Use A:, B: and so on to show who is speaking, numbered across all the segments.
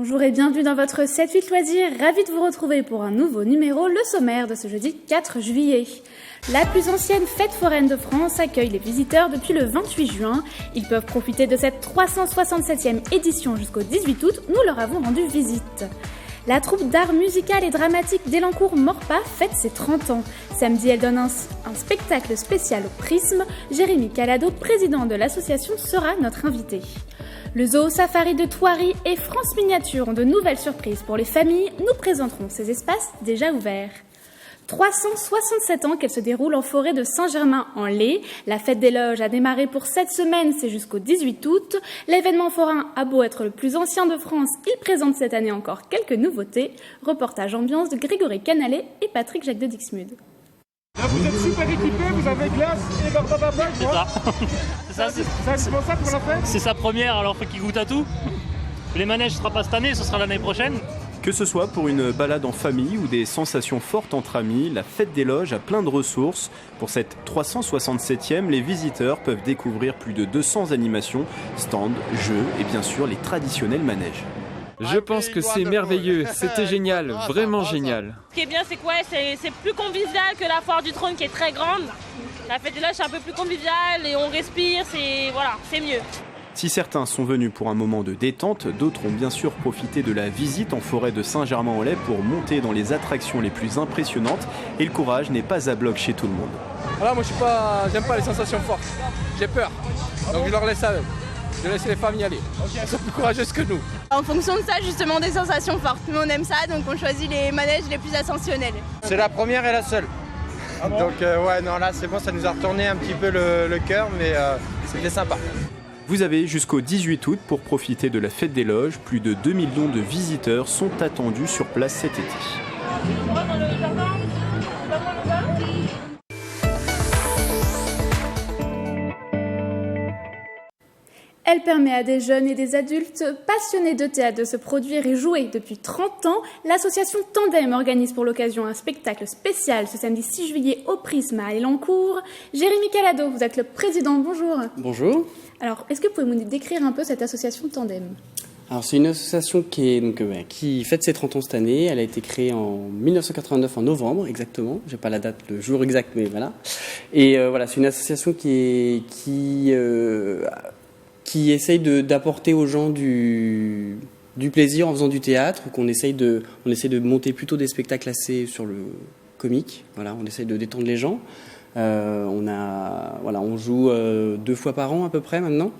A: Bonjour et bienvenue dans votre 7-8 loisirs. Ravi de vous retrouver pour un nouveau numéro, le sommaire de ce jeudi 4 juillet. La plus ancienne fête foraine de France accueille les visiteurs depuis le 28 juin. Ils peuvent profiter de cette 367e édition jusqu'au 18 août. Nous leur avons rendu visite. La troupe d'art musical et dramatique d'Elancourt-Morpa fête ses 30 ans. Samedi, elle donne un spectacle spécial au Prisme. Jérémy Calado, président de l'association, sera notre invité. Le zoo safari de Thoiry et France Miniature ont de nouvelles surprises pour les familles. Nous présenterons ces espaces déjà ouverts. 367 ans qu'elle se déroule en forêt de Saint-Germain-en-Laye. La fête des loges a démarré pour 7 semaines, c'est jusqu'au 18 août. L'événement forain a beau être le plus ancien de France, il présente cette année encore quelques nouveautés. Reportage ambiance de Grégory Canalet et Patrick Jacques de Dixmude.
B: Là, vous êtes super équipés, vous avez glace et barbapapa,
C: c'est ça.
B: C'est indispensable pour la fête.
C: C'est sa première, alors faut qu'il goûte à tout. Les manèges ne sera pas cette année, ce sera l'année prochaine.
D: Que ce soit pour une balade en famille ou des sensations fortes entre amis, la fête des loges a plein de ressources. Pour cette 367e, les visiteurs peuvent découvrir plus de 200 animations, stands, jeux et bien sûr les traditionnels manèges.
E: Je pense que c'est merveilleux, c'était génial, vraiment génial.
F: Ce qui est bien, c'est quoi ? C'est plus convivial que la foire du trône qui est très grande. La fête des loges, c'est un peu plus convivial et on respire, c'est mieux.
D: Si certains sont venus pour un moment de détente, d'autres ont bien sûr profité de la visite en forêt de Saint-Germain-en-Laye pour monter dans les attractions les plus impressionnantes. Et le courage n'est pas à bloc chez tout le monde.
G: Voilà, moi j'aime pas les sensations fortes, j'ai peur, donc je leur laisse à eux. Je laisse les familles aller, elles sont plus courageuses que nous.
H: En fonction de ça, justement, des sensations fortes. Nous, on aime ça, donc on choisit les manèges les plus ascensionnels.
I: C'est la première et la seule. Ah bon, donc là c'est bon, ça nous a retourné un petit peu le cœur, mais c'était sympa.
D: Vous avez jusqu'au 18 août pour profiter de la fête des loges. Plus de 2 millions de visiteurs sont attendus sur place cet été.
A: Elle permet à des jeunes et des adultes passionnés de théâtre de se produire et jouer. Depuis 30 ans, l'association Tandem organise pour l'occasion un spectacle spécial ce samedi 6 juillet au Prisme à Elancourt. Jérémy Calado, vous êtes le président, bonjour.
J: Bonjour.
A: Alors, est-ce que vous pouvez nous décrire un peu cette association Tandem ?
J: Alors, c'est une association qui fête ses 30 ans cette année. Elle a été créée en 1989, en novembre exactement. Je n'ai pas la date, le jour exact, mais voilà. Et c'est une association qui essaye d'apporter aux gens du plaisir en faisant du théâtre, on essaye de monter plutôt des spectacles assez sur le comique. Voilà, on essaye de détendre les gens. On joue 2 fois par an à peu près maintenant.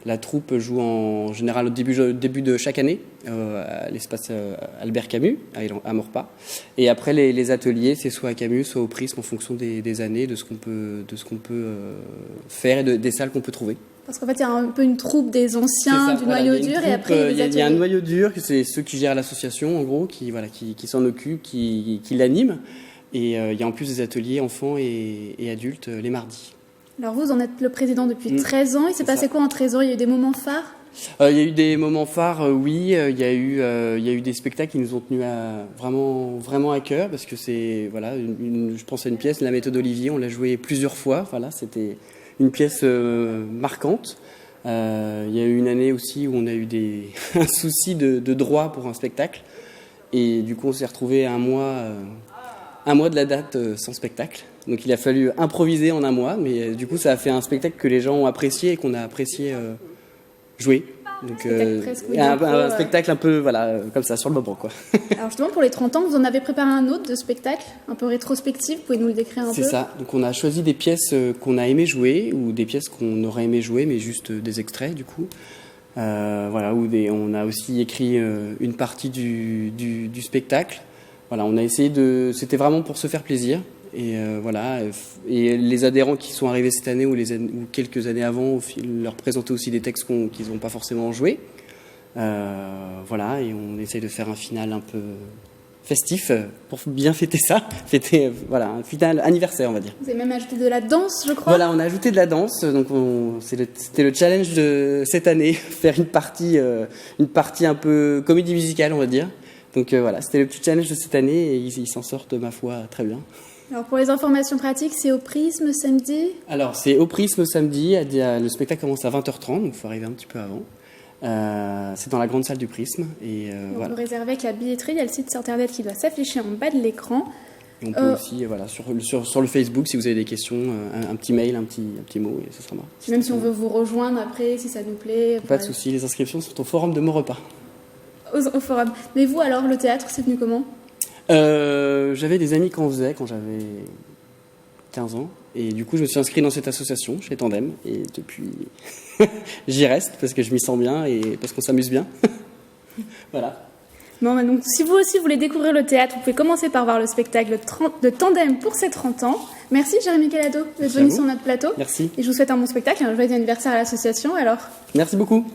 J: La troupe joue en général au début de chaque année à l'espace Albert Camus à Morpa. Et après les ateliers, c'est soit à Camus, soit au Prisme en fonction des années, de ce qu'on peut faire et des salles qu'on peut trouver.
A: Parce qu'en fait, il y a un peu une troupe des anciens, du noyau dur, et après les ateliers.
J: Il y a un noyau dur, c'est ceux qui gèrent l'association, en gros, qui s'en occupent, qui l'animent. Et il y a en plus des ateliers enfants et adultes les mardis.
A: Alors vous en êtes le président depuis 13 ans. Il s'est passé quoi en 13 ans ? Il y a eu des moments phares ?
J: Il y a eu des moments phares, oui. Il y a eu des spectacles qui nous ont tenus vraiment à cœur, parce que c'est, je pense à une pièce, La méthode Olivier, on l'a jouée plusieurs fois. Voilà, c'était une pièce marquante. Il y a eu une année aussi où on a eu un souci de droit pour un spectacle. Et du coup, on s'est retrouvé un mois de la date sans spectacle. Donc il a fallu improviser en un mois, mais du coup, ça a fait un spectacle que les gens ont apprécié et qu'on a apprécié jouer. Donc un spectacle un peu comme ça sur le moment quoi.
A: Alors justement pour les 30 ans, vous en avez préparé un autre de spectacle, un peu rétrospectif, vous pouvez nous le décrire un peu ?
J: C'est ça. Donc on a choisi des pièces qu'on a aimé jouer ou des pièces qu'on aurait aimé jouer mais juste des extraits du coup. On a aussi écrit une partie du spectacle. Voilà, on a essayé c'était vraiment pour se faire plaisir. Et et les adhérents qui sont arrivés cette année ou quelques années avant, leur présenter aussi des textes qu'ils n'ont pas forcément joués. Et on essaye de faire un final un peu festif pour bien fêter ça. Un final anniversaire, on va dire.
A: Vous avez même ajouté de la danse, je crois.
J: Voilà, on a ajouté de la danse. Donc c'était le challenge de cette année, faire une partie un peu comédie musicale, on va dire. Donc c'était le petit challenge de cette année et ils s'en sortent, ma foi, très bien.
A: Alors pour les informations pratiques, c'est au Prisme samedi ?
J: Alors c'est au Prisme samedi, le spectacle commence à 20h30, donc il faut arriver un petit peu avant. C'est dans la grande salle du Prisme. Et
A: Vous réservez avec la billetterie, il y a le site internet qui doit s'afficher en bas de l'écran.
J: Et on peut aussi, sur le Facebook, si vous avez des questions, un petit mail, un petit mot, et ce sera marrant.
A: Même si on veut vous rejoindre après, si ça nous plaît.
J: Pas de souci, les inscriptions sont au forum de Mon Repas.
A: Au forum. Mais vous alors, le théâtre, c'est venu comment ?
J: J'avais des amis qui en faisaient quand j'avais 15 ans. Et du coup, je me suis inscrit dans cette association, chez Tandem. Et depuis, j'y reste parce que je m'y sens bien et parce qu'on s'amuse bien. Voilà.
A: Bon, donc, si vous aussi voulez découvrir le théâtre, vous pouvez commencer par voir le spectacle de Tandem pour ses 30 ans. Merci Jérémy Calado d'être venu sur notre plateau.
J: Merci.
A: Et je vous souhaite un bon spectacle et un joyeux anniversaire à l'association. Alors.
J: Merci beaucoup.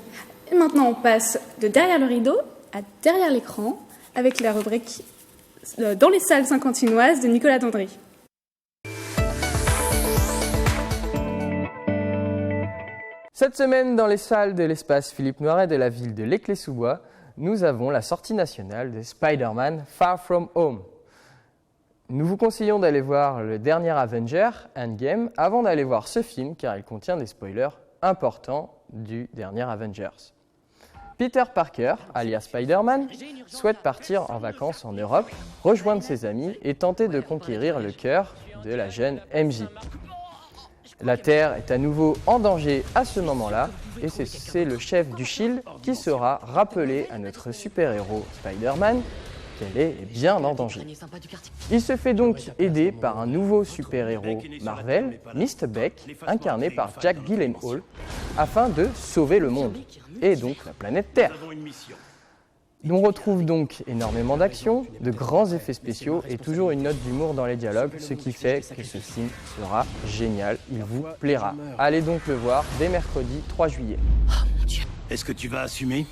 A: Et maintenant, on passe de derrière le rideau à derrière l'écran avec la rubrique Dans les salles saint-quentinoises de Nicolas Dandry.
K: Cette semaine, dans les salles de l'espace Philippe Noiret de la ville de l'Éclé-sous-Bois, nous avons la sortie nationale de Spider-Man Far From Home. Nous vous conseillons d'aller voir le dernier Avenger, Endgame, avant d'aller voir ce film, car il contient des spoilers importants du dernier Avengers. Peter Parker, alias Spider-Man, souhaite partir en vacances en Europe, rejoindre ses amis et tenter de conquérir le cœur de la jeune MJ. La Terre est à nouveau en danger à ce moment-là, et c'est le chef du SHIELD qui sera rappelé à notre super-héros Spider-Man qu'elle est bien en danger. Il se fait donc aider par un nouveau super-héros Marvel, Mr. Beck, incarné par Jack Gyllenhaal, afin de sauver le monde, et donc la planète Terre. On retrouve donc énormément d'action, de grands effets spéciaux et toujours une note d'humour dans les dialogues, ce qui fait que ce film sera génial, il vous plaira. Allez donc le voir dès mercredi 3 juillet.
L: Oh mon Dieu. Est-ce que tu vas assumer ?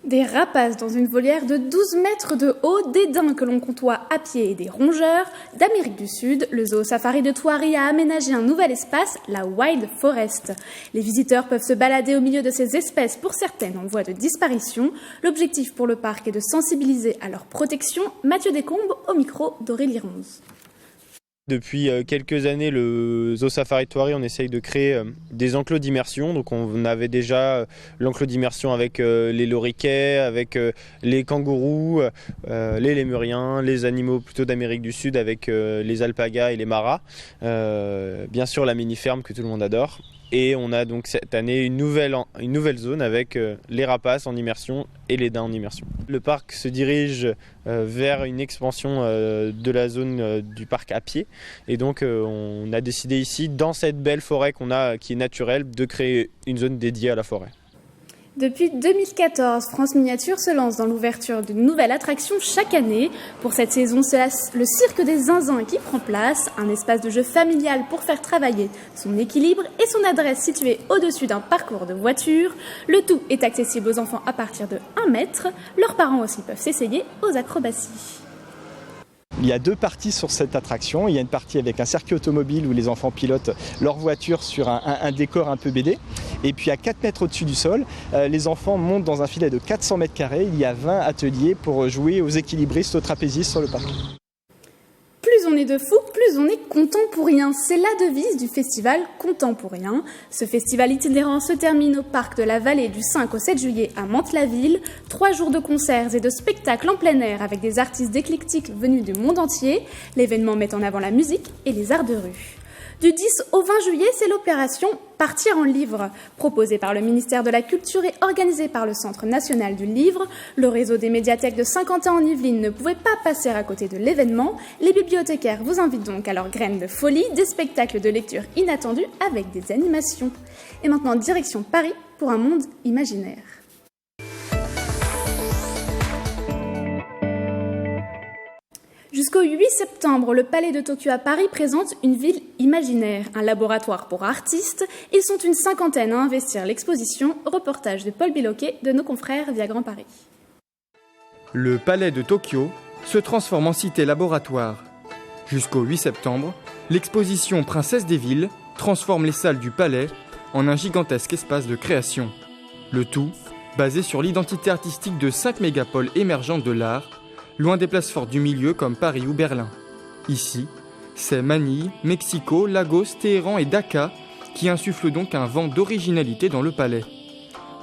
A: Des rapaces dans une volière de 12 mètres de haut, des daims que l'on côtoie à pied et des rongeurs. D'Amérique du Sud, le zoo safari de Thoiry a aménagé un nouvel espace, la Wild Forest. Les visiteurs peuvent se balader au milieu de ces espèces, pour certaines en voie de disparition. L'objectif pour le parc est de sensibiliser à leur protection. Mathieu Descombes au micro d'Aurélie Ronze.
M: Depuis quelques années, le Zoo Safari de Thoiry, on essaye de créer des enclos d'immersion. Donc on avait déjà l'enclos d'immersion avec les loriquets, avec les kangourous, les lémuriens, les animaux plutôt d'Amérique du Sud avec les alpagas et les maras. Bien sûr la mini-ferme que tout le monde adore. Et on a donc cette année une nouvelle zone avec les rapaces en immersion et les daims en immersion. Le parc se dirige vers une expansion de la zone du parc à pied. Et donc on a décidé ici, dans cette belle forêt qu'on a, qui est naturelle, de créer une zone dédiée à la forêt.
A: Depuis 2014, France Miniature se lance dans l'ouverture d'une nouvelle attraction chaque année. Pour cette saison, c'est le Cirque des Zinzins qui prend place, un espace de jeu familial pour faire travailler son équilibre et son adresse située au-dessus d'un parcours de voiture. Le tout est accessible aux enfants à partir de 1 mètre. Leurs parents aussi peuvent s'essayer aux acrobaties.
N: Il y a 2 parties sur cette attraction. Il y a une partie avec un circuit automobile où les enfants pilotent leur voiture sur un décor un peu BD. Et puis à 4 mètres au-dessus du sol, les enfants montent dans un filet de 400 mètres carrés. Il y a 20 ateliers pour jouer aux équilibristes, aux trapézistes sur le parc.
A: Plus on est de fous, plus on est contemporain. C'est la devise du festival contemporain. Ce festival itinérant se termine au parc de la Vallée du 5 au 7 juillet à Mantes-la-Ville. 3 jours de concerts et de spectacles en plein air avec des artistes éclectiques venus du monde entier. L'événement met en avant la musique et les arts de rue. Du 10 au 20 juillet, c'est l'opération Partir en livre, proposée par le ministère de la Culture et organisée par le Centre national du livre. Le réseau des médiathèques de Saint-Quentin en Yvelines ne pouvait pas passer à côté de l'événement. Les bibliothécaires vous invitent donc à leur graine de folie, des spectacles de lecture inattendus avec des animations. Et maintenant, direction Paris pour un monde imaginaire. Jusqu'au 8 septembre, le Palais de Tokyo à Paris présente une ville imaginaire, un laboratoire pour artistes. Ils sont une 50aine à investir l'exposition. Reportage de Paul Biloquet de nos confrères via Grand Paris.
O: Le Palais de Tokyo se transforme en cité laboratoire. Jusqu'au 8 septembre, l'exposition Princesse des villes transforme les salles du Palais en un gigantesque espace de création. Le tout basé sur l'identité artistique de 5 mégapoles émergentes de l'art, loin des places fortes du milieu comme Paris ou Berlin. Ici, c'est Manille, Mexico, Lagos, Téhéran et Dhaka qui insufflent donc un vent d'originalité dans le palais.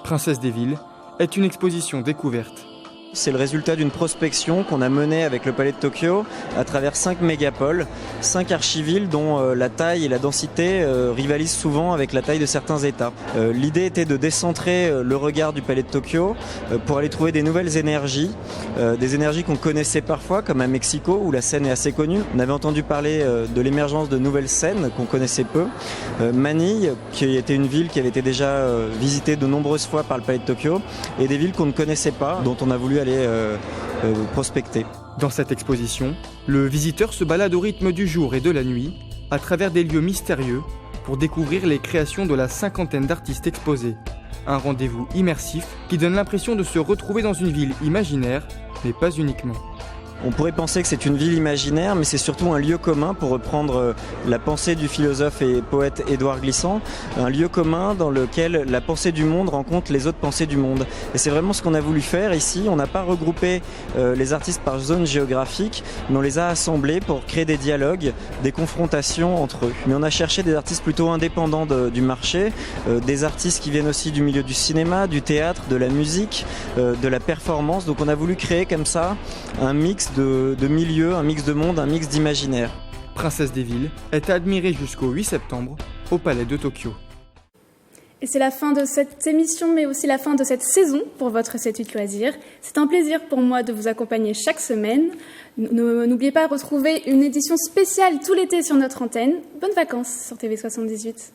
O: Princesse des villes est une exposition découverte.
P: C'est le résultat d'une prospection qu'on a menée avec le Palais de Tokyo à travers 5 mégapoles, 5 archivilles dont la taille et la densité rivalisent souvent avec la taille de certains États. L'idée était de décentrer le regard du Palais de Tokyo pour aller trouver des nouvelles énergies, des énergies qu'on connaissait parfois comme à Mexico où la scène est assez connue. On avait entendu parler de l'émergence de nouvelles scènes qu'on connaissait peu. Manille, qui était une ville qui avait été déjà visitée de nombreuses fois par le Palais de Tokyo, et des villes qu'on ne connaissait pas, dont on a voulu aller prospecter.
O: Dans cette exposition, le visiteur se balade au rythme du jour et de la nuit, à travers des lieux mystérieux, pour découvrir les créations de la 50aine d'artistes exposés. Un rendez-vous immersif qui donne l'impression de se retrouver dans une ville imaginaire, mais pas uniquement.
P: On pourrait penser que c'est une ville imaginaire, mais c'est surtout un lieu commun, pour reprendre la pensée du philosophe et poète Édouard Glissant, un lieu commun dans lequel la pensée du monde rencontre les autres pensées du monde. Et c'est vraiment ce qu'on a voulu faire ici. On n'a pas regroupé les artistes par zone géographique, mais on les a assemblés pour créer des dialogues, des confrontations entre eux. Mais on a cherché des artistes plutôt indépendants du marché, des artistes qui viennent aussi du milieu du cinéma, du théâtre, de la musique, de la performance. Donc on a voulu créer comme ça un mix de milieux, un mix de monde, un mix d'imaginaire.
O: Princesse des villes est admirée jusqu'au 8 septembre au Palais de Tokyo.
A: Et c'est la fin de cette émission, mais aussi la fin de cette saison pour votre 7-8 loisirs. C'est un plaisir pour moi de vous accompagner chaque semaine. N'oubliez pas de retrouver une édition spéciale tout l'été sur notre antenne. Bonnes vacances sur TV78.